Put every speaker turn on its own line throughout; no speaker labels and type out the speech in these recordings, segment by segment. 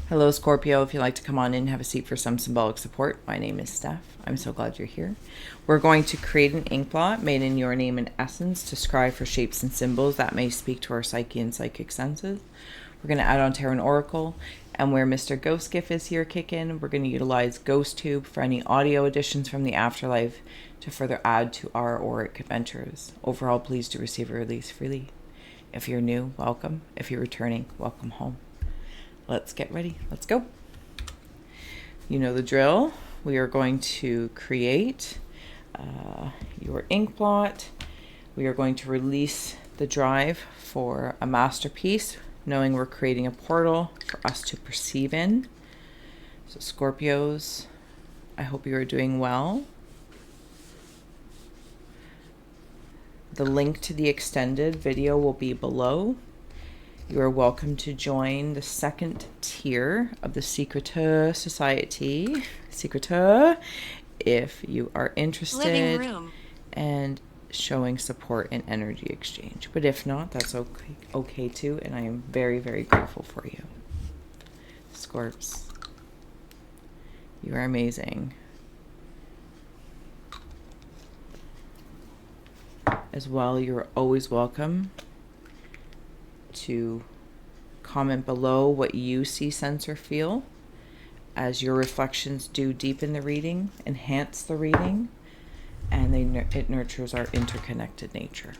Hello, Scorpio. If you'd like to come on in and have a seat for some symbolic support, my name is Steph. I'm so glad you're here. We're going to create an ink blot made in your name and essence to scry for shapes and symbols that may speak to our psyche and psychic senses. We're going to add on Tarot and Oracle, and where Mr. Ghost Gift is here kick in, we're going to utilize Ghost Tube for any audio additions from the afterlife to further add to our auric adventures. Overall, please do receive a release freely. If you're new, welcome. If you're returning, welcome home. Let's get ready. Let's go. You know the drill. We are going to create your ink blot. We are going to release the drive for a masterpiece, knowing we're creating a portal for us to perceive in. So Scorpios, I hope you are doing well. The link to the extended video will be below. You are welcome to join the second tier of the Secreteur Society. Secreteur, if you are interested and showing support and energy exchange. But if not, that's okay too, and I am very, very grateful for you. Scorps, you are amazing. As well, you're always welcome to comment below what you see, sense, or feel, as your reflections do deepen the reading, enhance the reading, and it nurtures our interconnected nature.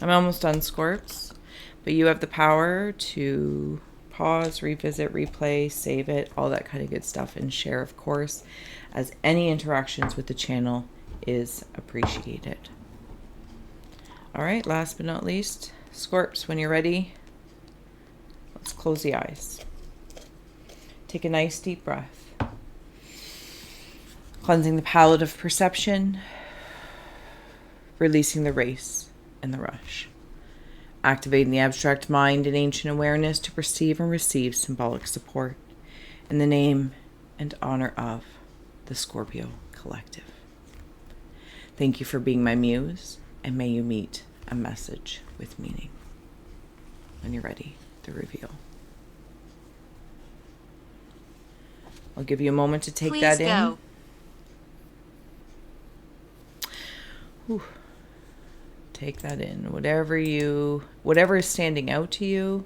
I'm almost done, Scorps, but you have the power to pause, revisit, replay, save it, all that kind of good stuff, and share, of course, as any interactions with the channel is appreciated. All right, last but not least, Scorps, when you're ready, let's close the eyes. Take a nice deep breath. Cleansing the palette of perception, releasing the race and the rush. Activating the abstract mind and ancient awareness to perceive and receive symbolic support in the name and honor of the Scorpio Collective. Thank you for being my muse, and may you meet a message with meaning. When you're ready, the reveal. I'll give you a moment to take that in. Whew. Take that in. Whatever is standing out to you.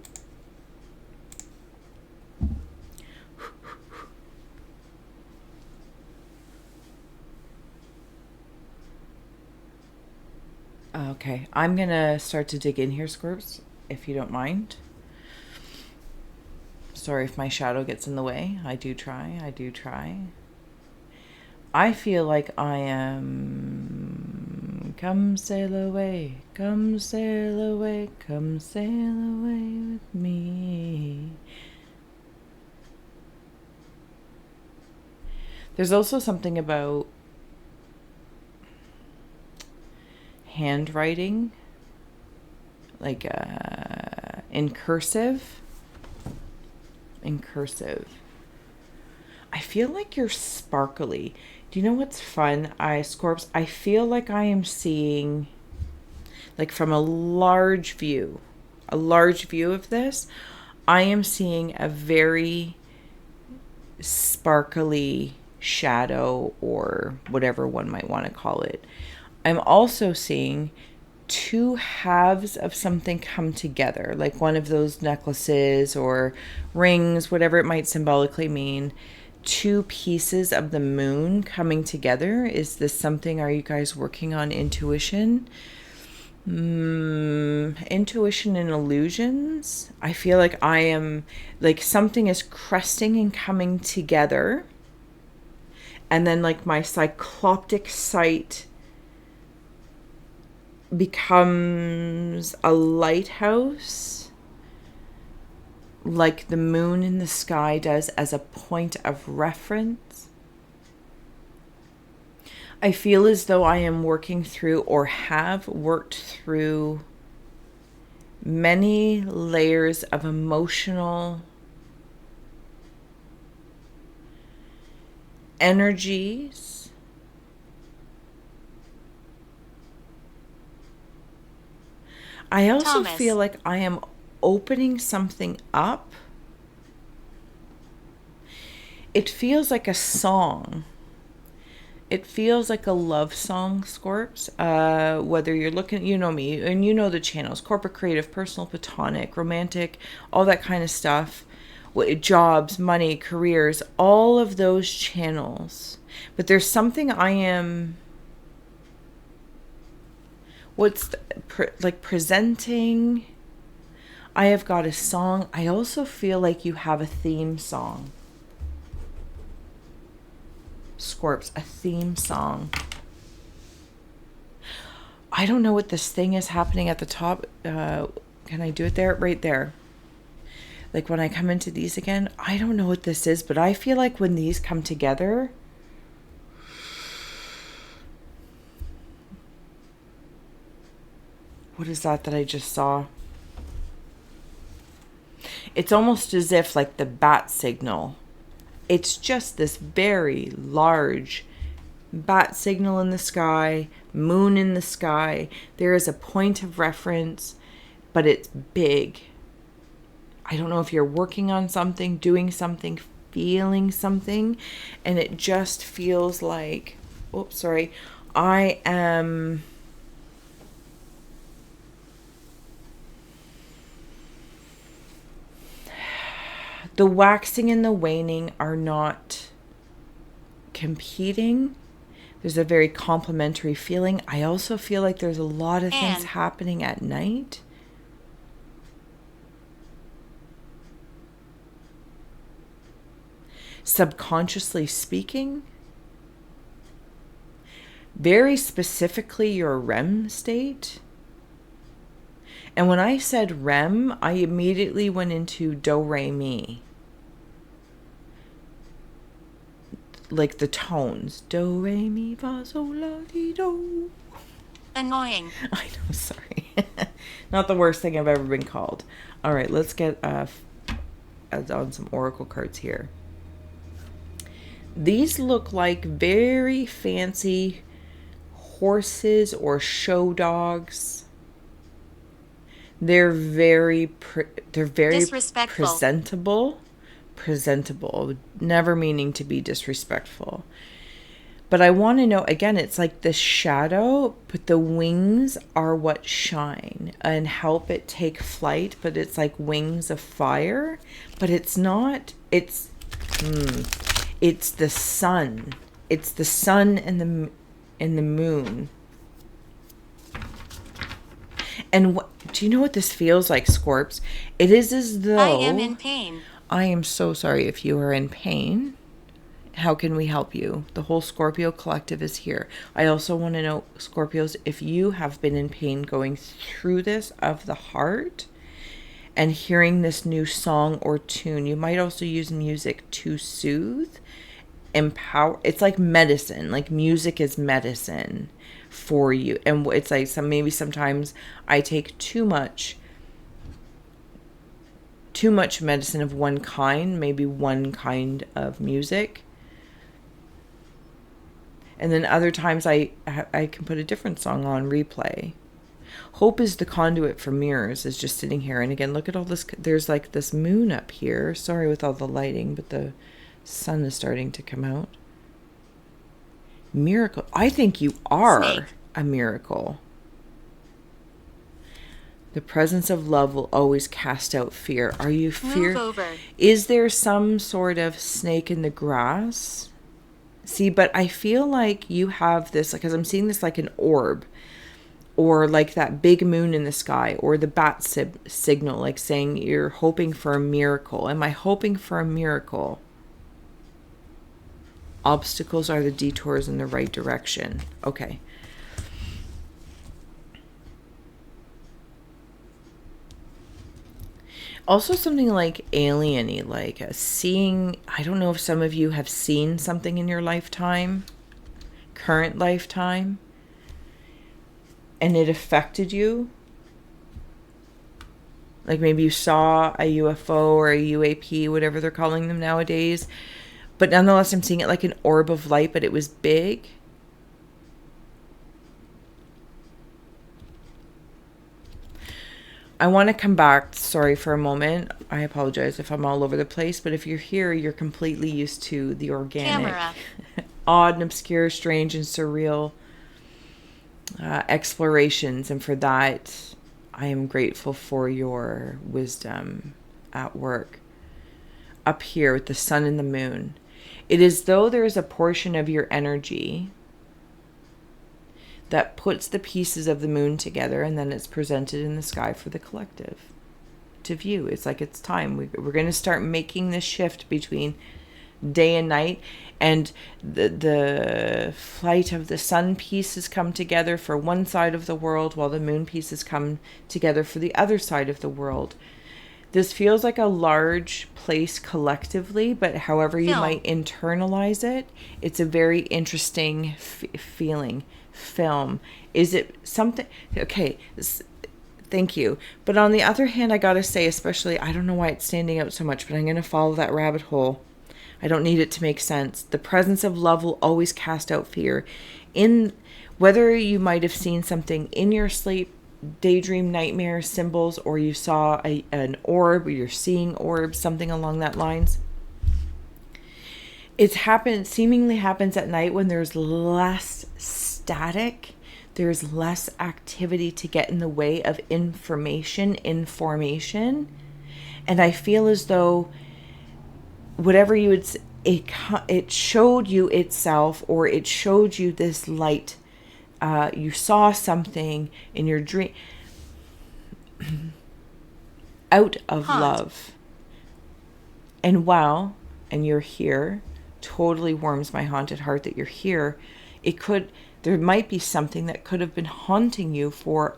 Okay, I'm gonna start to dig in here, Scorps, if you don't mind. Sorry if my shadow gets in the way. I do try. I feel like I am... Come sail away, come sail away, come sail away with me. There's also something about handwriting, like in cursive. I feel like you're sparkly. Do you know what's fun? Scorps, I feel like I am seeing, like from a large view of this, I am seeing a very sparkly shadow, or whatever one might want to call it. I'm also seeing two halves of something come together, like one of those necklaces or rings, whatever it might symbolically mean. Two pieces of the moon coming together. Is this something? Are you guys working on intuition? Intuition and illusions. I feel like I am, like something is cresting and coming together, and then like my cycloptic sight becomes a lighthouse, like the moon in the sky does, as a point of reference. I feel as though I am working through, or have worked through, many layers of emotional energies. I also feel like I am opening something up it feels like a song. It feels like a love song, Scorps. Whether you're looking, you know me, and you know the channels: corporate, creative, personal, platonic, romantic, all that kind of stuff. Jobs, money, careers, all of those channels. But there's something I am... like presenting. I have got a song. I also feel like you have a theme song. Scorps, a theme song. I don't know what this thing is happening at the top. Can I do it there? Right there. Like when I come into these again, I don't know what this is, but I feel like when these come together, what is that I just saw? It's almost as if like the bat signal. It's just this very large bat signal in the sky, moon in the sky. There is a point of reference, but it's big. I don't know if you're working on something, doing something, feeling something, and it just feels like, oops, sorry, I am... The waxing and the waning are not competing. There's a very complementary feeling. I also feel like there's a lot of things happening at night. Subconsciously speaking. Very specifically your REM state. And when I said REM, I immediately went into do, re, mi. Like the tones. Do, re, mi, fa, sol, la, ti, do.
Annoying.
I know, sorry. Not the worst thing I've ever been called. All right, let's get on some oracle cards here. These look like very fancy horses or show dogs. They're very
disrespectful.
presentable, never meaning to be disrespectful. But I want to know, again, it's like the shadow, but the wings are what shine and help it take flight, but it's like wings of fire, but it's not, it's the sun. It's the sun and the moon. And do you know what this feels like, Scorps? It is as though...
I am in pain.
I am so sorry if you are in pain. How can we help you? The whole Scorpio collective is here. I also want to know, Scorpios, if you have been in pain going through this of the heart and hearing this new song or tune. You might also use music to soothe, empower. It's like medicine. Like music is medicine for you. And it's like maybe sometimes I take too much medicine of one kind, maybe one kind of music. And then other times I can put a different song on replay. Hope is the conduit for mirrors is just sitting here. And again, look at all this. There's like this moon up here. Sorry with all the lighting, but the sun is starting to come out. Miracle. I think you are
Snake.
A miracle. The presence of love will always cast out fear. Are you fear?
Move over.
Is there some sort of snake in the grass? See, but I feel like you have this, because I'm seeing this like an orb, or like that big moon in the sky, or the bat signal, like saying you're hoping for a miracle. Am I hoping for a miracle? Obstacles are the detours in the right direction. Okay. Also something like alien-y, like seeing, I don't know if some of you have seen something in your lifetime, current lifetime, and it affected you. Like maybe you saw a UFO or a UAP, whatever they're calling them nowadays. But nonetheless, I'm seeing it like an orb of light, but it was big. I want to come back, sorry for a moment. I apologize if I'm all over the place, but if you're here, you're completely used to the organic,
Camera.
odd and obscure, strange and surreal explorations. And for that, I am grateful for your wisdom at work. Up here with the sun and the moon, it is though there is a portion of your energy that puts the pieces of the moon together, and then it's presented in the sky for the collective to view. It's like it's time. We're going to start making this shift between day and night, and the flight of the sun pieces come together for one side of the world, while the moon pieces come together for the other side of the world. This feels like a large place collectively, but however you might internalize it, it's a very interesting feeling. Film. Is it something? Okay, thank you. But on the other hand, I gotta say, especially, I don't know why it's standing out so much, but I'm gonna follow that rabbit hole. I don't need it to make sense. The presence of love will always cast out fear. In whether you might have seen something in your sleep, daydream, nightmare, symbols, or you saw an orb, or you're seeing orbs, something along that lines. Seemingly happens at night when there's less static, there's less activity to get in the way of information. And I feel as though whatever you would, it showed you itself, or it showed you this light. You saw something in your dream out of love. And wow, and you're here. Totally warms my haunted heart that you're here. There might be something that could have been haunting you for,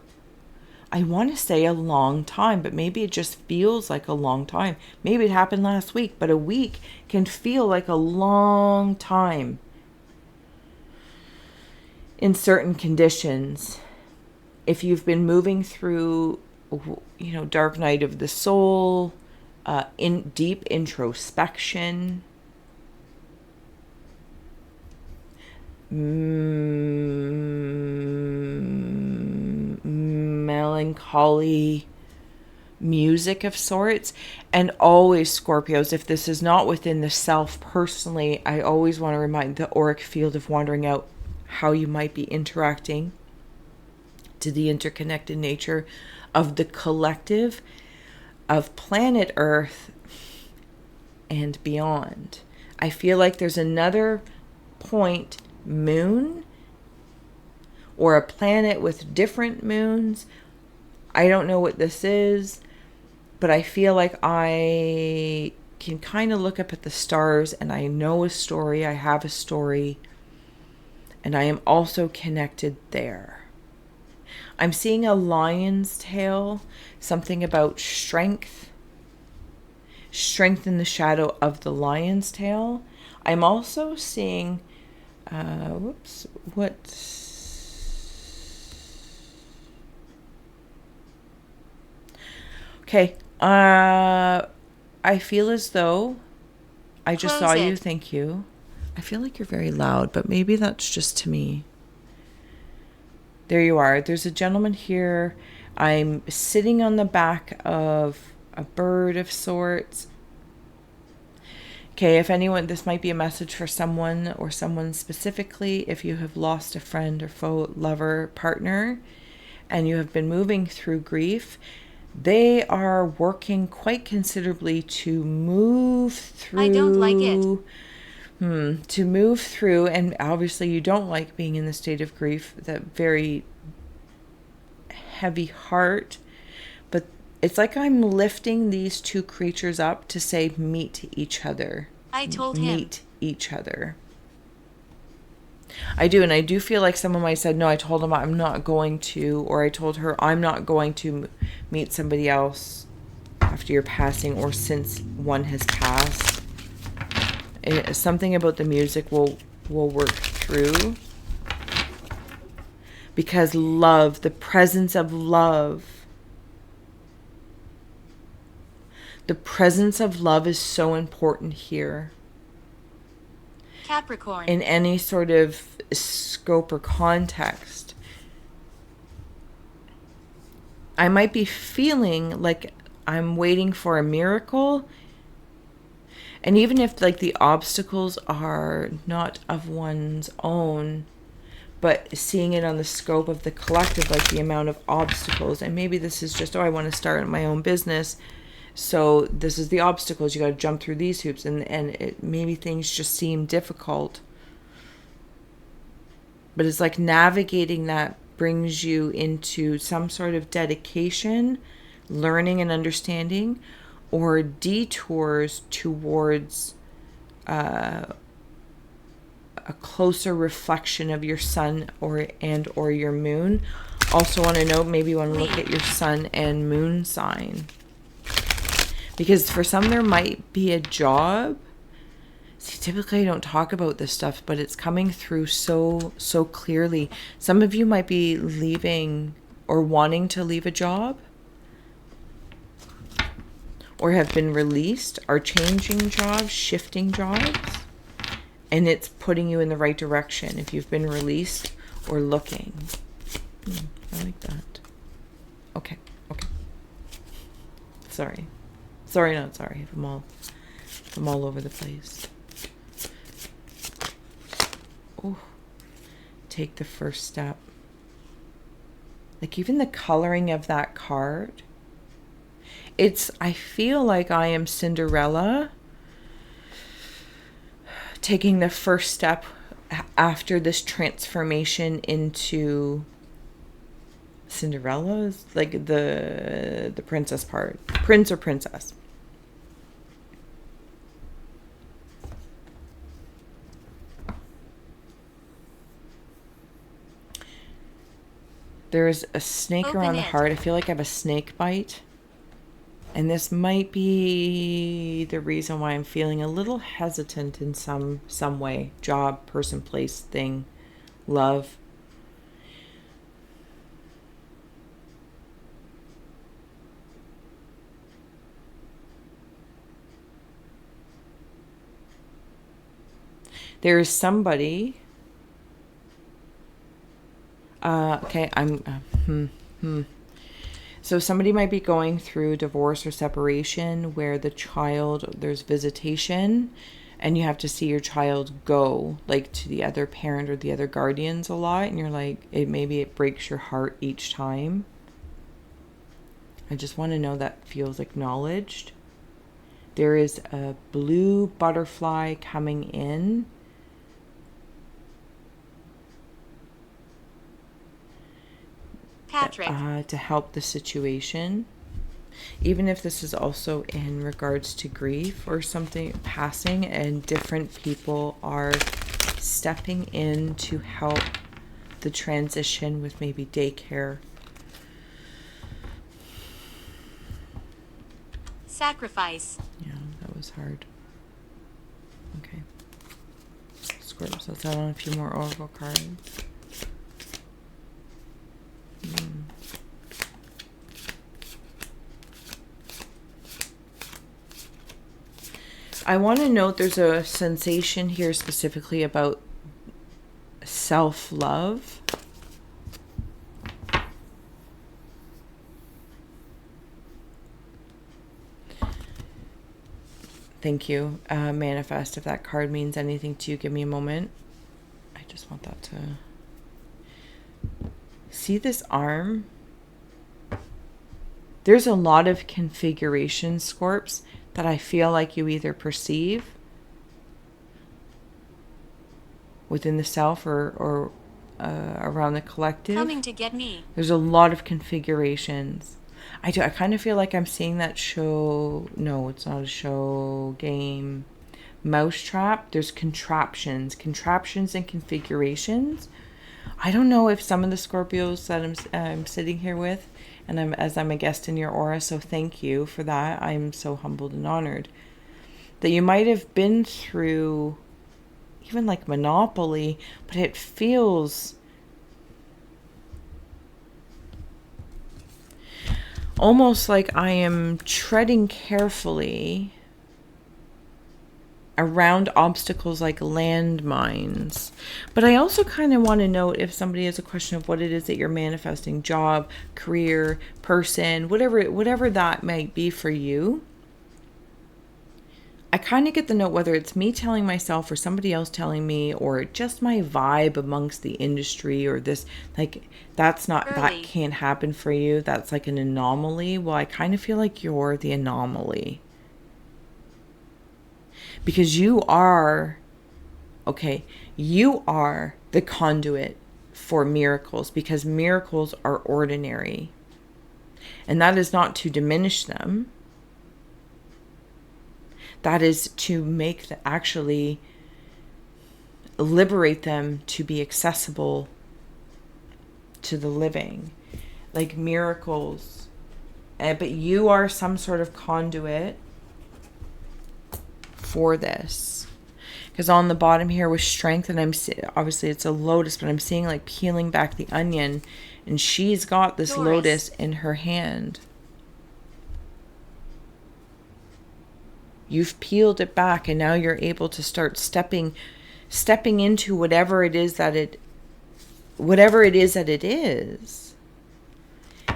I want to say, a long time, but maybe it just feels like a long time. Maybe it happened last week, but a week can feel like a long time in certain conditions. If you've been moving through, dark night of the soul, in deep introspection, melancholy music of sorts. And always, Scorpios, if this is not within the self personally, I always want to remind the auric field of wandering out how you might be interacting to the interconnected nature of the collective, of planet Earth and beyond. I feel like there's another point moon, or a planet with different moons. I don't know what this is, but I feel like I can kind of look up at the stars and I know a story, I have a story, and I am also connected there. I'm seeing a lion's tail, something about strength in the shadow of the lion's tail. I'm also seeing Okay, I feel as though I just saw you. Thank you. I feel like you're very loud, but maybe that's just to me. There you are. There's a gentleman here. I'm sitting on the back of a bird of sorts. Okay, if anyone, this might be a message for someone or someone specifically. If you have lost a friend or foe, lover, partner, and you have been moving through grief, they are working quite considerably to move through.
I don't like it.
To move through, and obviously you don't like being in the state of grief, that very heavy heart. But it's like I'm lifting these two creatures up to say, meet each other.
I told him.
Meet each other. I do, and I do feel like someone might have said, no, I told him I'm not going to, or I told her I'm not going to meet somebody else after your passing, or since one has passed. Something about the music will work through. Because love, the presence of love, is so important here.
Capricorn.
In any sort of scope or context. I might be feeling like I'm waiting for a miracle. And even if like the obstacles are not of one's own, but seeing it on the scope of the collective, like the amount of obstacles, and maybe this is just, oh, I want to start my own business, so this is the obstacles, you got to jump through these hoops, and maybe things just seem difficult, but it's like navigating that brings you into some sort of dedication, learning and understanding, or detours towards a closer reflection of your sun or your moon. Also want to note, maybe you want to look at your sun and moon sign, because for some there might be a job. See, typically I don't talk about this stuff, but it's coming through so clearly. Some of you might be leaving or wanting to leave a job, or have been released, are changing jobs, shifting jobs, and it's putting you in the right direction if you've been released or looking. I like that. Okay. Sorry, not sorry. I'm all over the place. Oh, take the first step. Like even the coloring of that card. I feel like I am Cinderella taking the first step after this transformation into Cinderella's, like the princess part, prince or princess. There's a snake around the heart. I feel like I have a snake bite. And this might be the reason why I'm feeling a little hesitant in some way. Job, person, place, thing, love. There is somebody. Okay, So somebody might be going through divorce or separation where there's visitation, and you have to see your child go, like, to the other parent or the other guardians a lot, and you're like, maybe it breaks your heart each time. I just want to know that feels acknowledged. There is a blue butterfly coming in.
Patrick.
To help the situation. Even if this is also in regards to grief or something passing, and different people are stepping in to help the transition with maybe daycare.
Sacrifice.
Yeah, that was hard. Okay. Scorpio, let's add on a few more oracle cards. I want to note there's a sensation here specifically about self-love. Thank you. Manifest, if that card means anything to you, give me a moment. I just want that to... See this arm? There's a lot of configurations, Scorps, that I feel like you either perceive within the self or around the collective.
Coming to get me.
There's a lot of configurations. I kind of feel like I'm seeing that show. No, it's not a show. Game. Mousetrap. There's contraptions and configurations. I don't know if some of the Scorpios that I'm sitting here with, and I'm a guest in your aura, so thank you for that. I'm so humbled and honored that you might have been through even like Monopoly, but it feels almost like I am treading carefully around obstacles like landmines. But I also kind of want to note if somebody has a question of what it is that you're manifesting, job, career, person, whatever that might be for you. I kind of get the note, whether it's me telling myself or somebody else telling me, or just my vibe amongst the industry, or this, like, that can't happen for you. That's like an anomaly. Well, I kind of feel like you're the anomaly. Because you are the conduit for miracles, because miracles are ordinary. And that is not to diminish them. That is to actually liberate them to be accessible to the living. Like miracles. But you are some sort of conduit for this. Because on the bottom here with strength, and obviously it's a lotus, but I'm seeing like peeling back the onion, and she's got this lotus in her hand. You've peeled it back, and now you're able to start stepping into whatever it is that it is.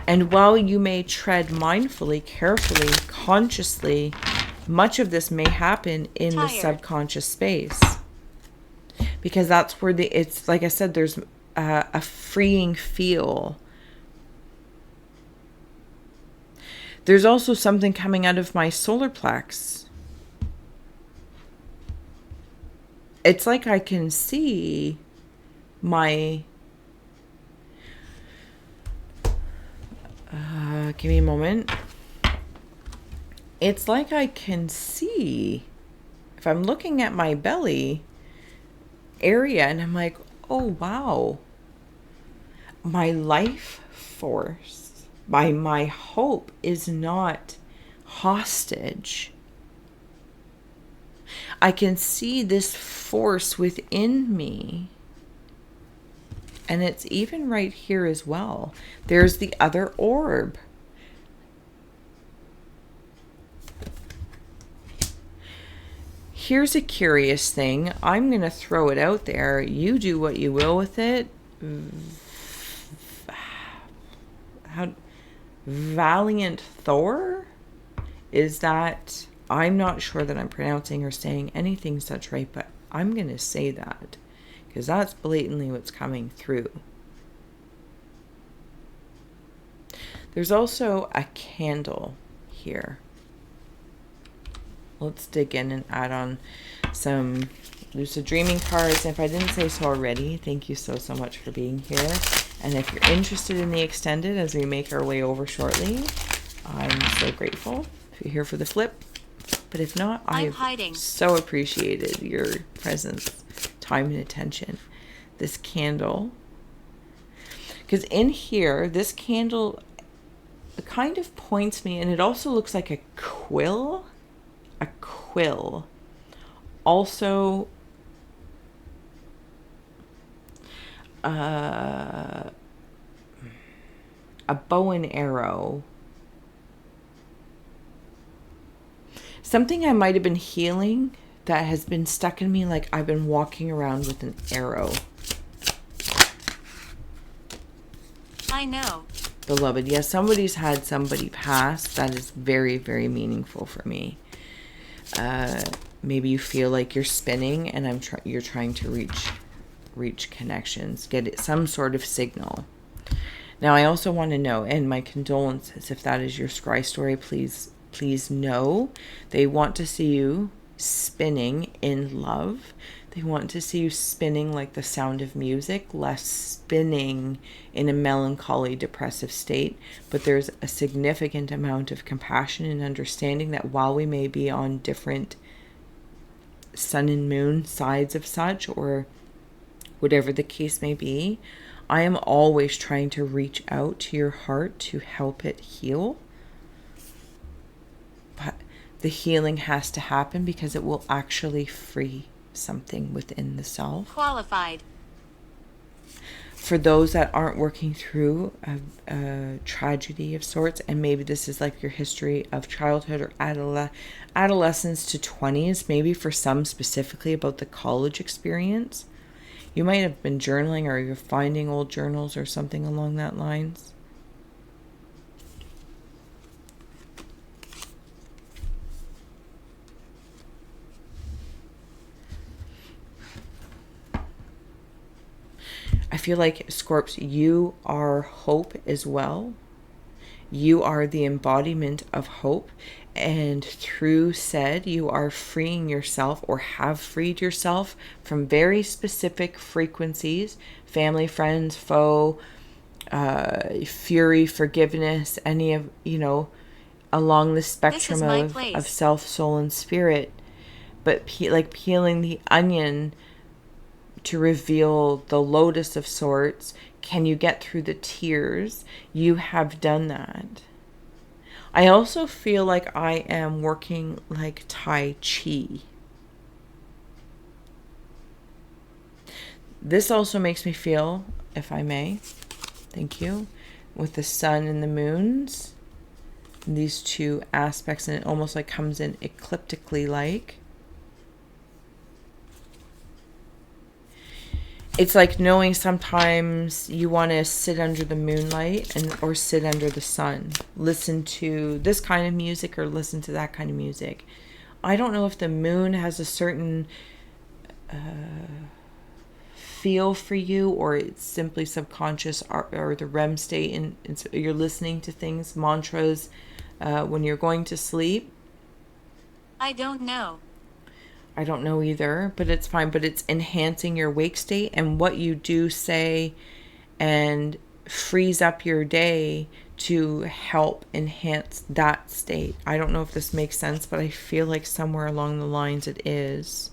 And while you may tread mindfully, carefully, consciously, much of this may happen in the subconscious space. Because that's where it's like I said, there's a freeing feel. There's also something coming out of my solar plex. It's like I can see my... give me a moment. It's like I can see, if I'm looking at my belly area, and I'm like, oh, wow. My life force, my hope is not hostage. I can see this force within me. And it's even right here as well. There's the other orb. Here's a curious thing. I'm going to throw it out there. You do what you will with it. Valiant Thor? Is that... I'm not sure that I'm pronouncing or saying anything such right, but I'm going to say that. Because that's blatantly what's coming through. There's also a candle here. Let's dig in and add on some lucid dreaming cards. And if I didn't say so already, thank you so much for being here. And if you're interested in the extended as we make our way over shortly, I'm so grateful if you're here for the flip. But if not, I've so appreciated your presence, time, and attention. This candle. Because in here, this candle kind of points me, and it also looks like a quill. A quill. Also, a bow and arrow. Something I might have been healing that has been stuck in me, like I've been walking around with an arrow.
I know.
Beloved, yes, somebody's had somebody pass. That is very, very meaningful for me. Maybe you feel like you're spinning, and you're trying to reach connections, get some sort of signal. Now, I also want to know, and my condolences if that is your scry story. Please know they want to see you spinning in love. They want to see you spinning like the sound of music, less spinning in a melancholy, depressive state. But there's a significant amount of compassion and understanding that while we may be on different sun and moon sides of such, or whatever the case may be, I am always trying to reach out to your heart to help it heal. But the healing has to happen because it will actually free something within the self.
Qualified.
for those that aren't working through a tragedy of sorts, and maybe this is like your history of childhood or adolescence to 20s, maybe for some specifically about the college experience, you might have been journaling, or you're finding old journals or something along that lines. I feel like, Scorps, you are hope as well. You are the embodiment of hope. And through said, you are freeing yourself, or have freed yourself, from very specific frequencies: family, friends, foe, fury, forgiveness, any of, along the spectrum of self, soul, and spirit. But like peeling the onion to reveal the lotus of sorts. Can you get through the tears? You have done that. I also feel like I am working like Tai Chi. This also makes me feel, if I may, thank you, with the sun and the moons, these two aspects, and it almost like comes in ecliptically like. It's like knowing sometimes you want to sit under the moonlight or sit under the sun. Listen to this kind of music or listen to that kind of music. I don't know if the moon has a certain feel for you, or it's simply subconscious, or the REM state, and so you're listening to things, mantras, when you're going to sleep.
I don't know.
I don't know either, but it's fine. But it's enhancing your wake state, and what you do say and frees up your day to help enhance that state. I don't know if this makes sense, but I feel like somewhere along the lines it is.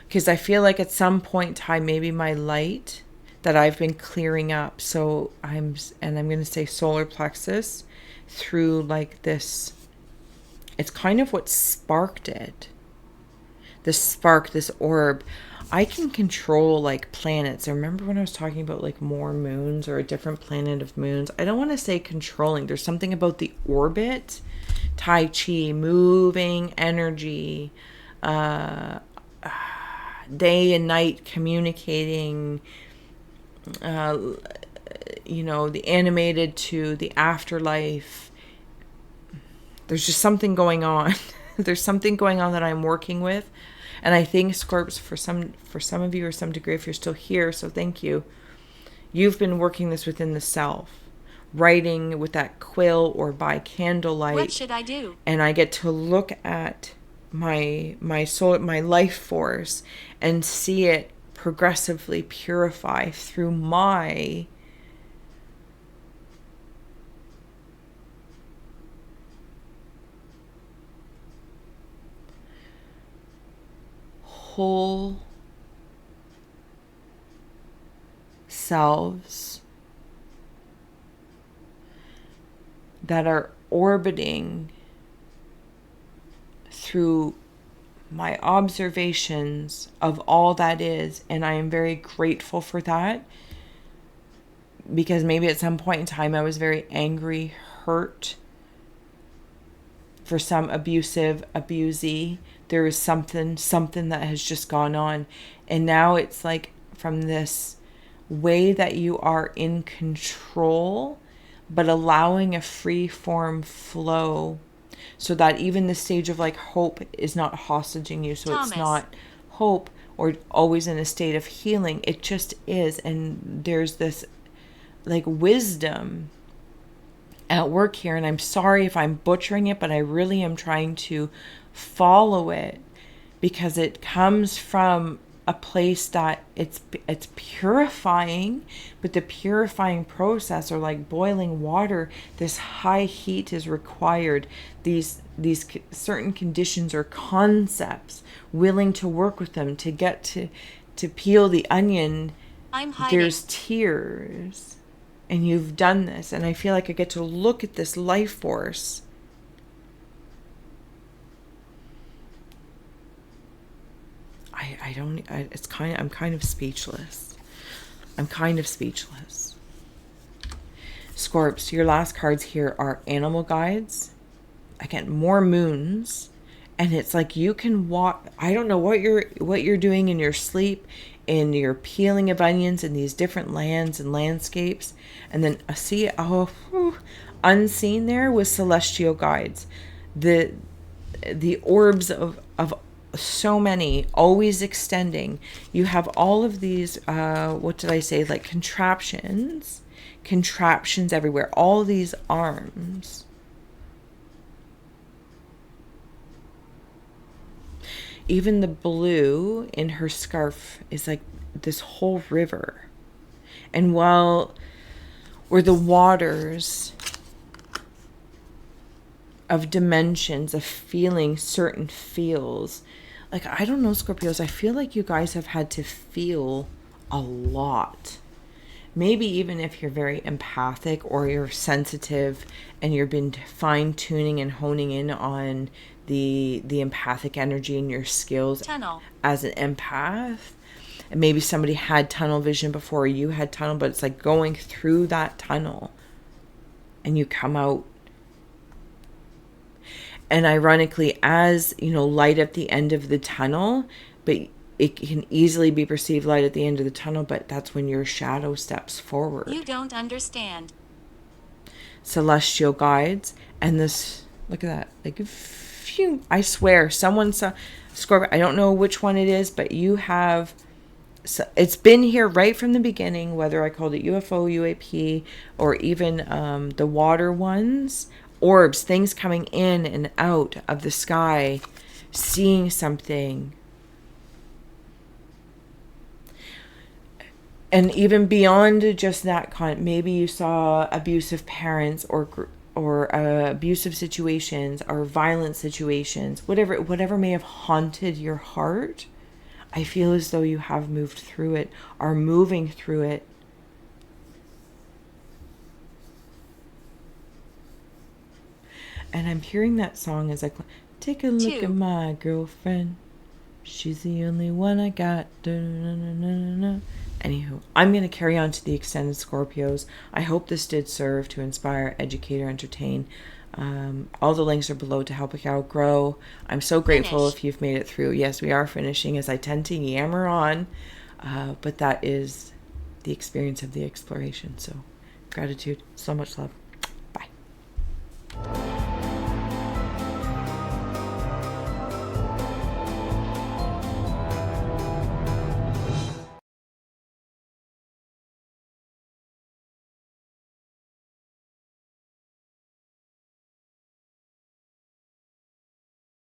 Because I feel like at some point in time, maybe my light that I've been clearing up. So I'm going to say solar plexus through like this. It's kind of what sparked it. This spark, this orb. I can control like planets. I remember when I was talking about like more moons or a different planet of moons. I don't want to say controlling. There's something about the orbit. Tai Chi, moving energy, day and night communicating, the animated to the afterlife. There's just something going on. There's something going on that I'm working with. And I think, Scorps, for some of you, or some degree, if you're still here, so thank you. You've been working this within the self, writing with that quill or by candlelight.
What should I do?
And I get to look at my soul, my life force, and see it progressively purify through my whole selves that are orbiting through my observations of all that is. And I am very grateful for that, because maybe at some point in time I was very angry, hurt, for some abusee. There is something that has just gone on. And now it's like, from this way that you are in control, but allowing a free form flow, so that even the stage of like hope is not hostage-ing you. So Thomas. It's not hope or always in a state of healing. It just is. And there's this like wisdom at work here, and I'm sorry if I'm butchering it, but I really am trying to follow it, because it comes from a place that it's purifying, but the purifying process, or like boiling water, this high heat is required. These certain conditions or concepts, willing to work with them to get to peel the onion.
I'm hiding.
There's tears. And you've done this, and I feel like I get to look at this life force. I'm kind of speechless. I'm kind of speechless. Scorps, your last cards here are animal guides. Again, more moons. And it's like you can walk. I don't know what you're doing in your sleep, in your peeling of onions in these different lands and landscapes. And then see, unseen there was celestial guides. The orbs of so many, always extending. You have all of these, what did I say, like contraptions everywhere, all these arms. Even the blue in her scarf is like this whole river. And where the waters of dimensions, of feeling certain feels. Like, I don't know, Scorpios, I feel like you guys have had to feel a lot. Maybe even if you're very empathic or you're sensitive and you've been fine-tuning and honing in on the empathic energy and your skills as an empath. And maybe somebody had tunnel vision before you had tunnel, but it's like going through that tunnel and you come out. And ironically, as light at the end of the tunnel, but it can easily be perceived light at the end of the tunnel, but that's when your shadow steps forward.
You don't understand.
Celestial guides, and this, look at that, like, phew, I swear, someone saw, Scorpio, I don't know which one it is, but you have, it's been here right from the beginning, whether I called it UFO, UAP, or even the water ones, orbs, things coming in and out of the sky, seeing something. And even beyond just that, maybe you saw abusive parents or abusive situations or violent situations, whatever may have haunted your heart. I feel as though you have moved through it, are moving through it. And I'm hearing that song as I take a look at my girlfriend. She's the only one I got. Anywho, I'm going to carry on to the extended Scorpios. I hope this did serve to inspire, educate, or entertain. All the links are below to help a cow grow. I'm so grateful if you've made it through. Yes, we are finishing, as I tend to yammer on. But that is the experience of the exploration. So gratitude. So much love. Bye.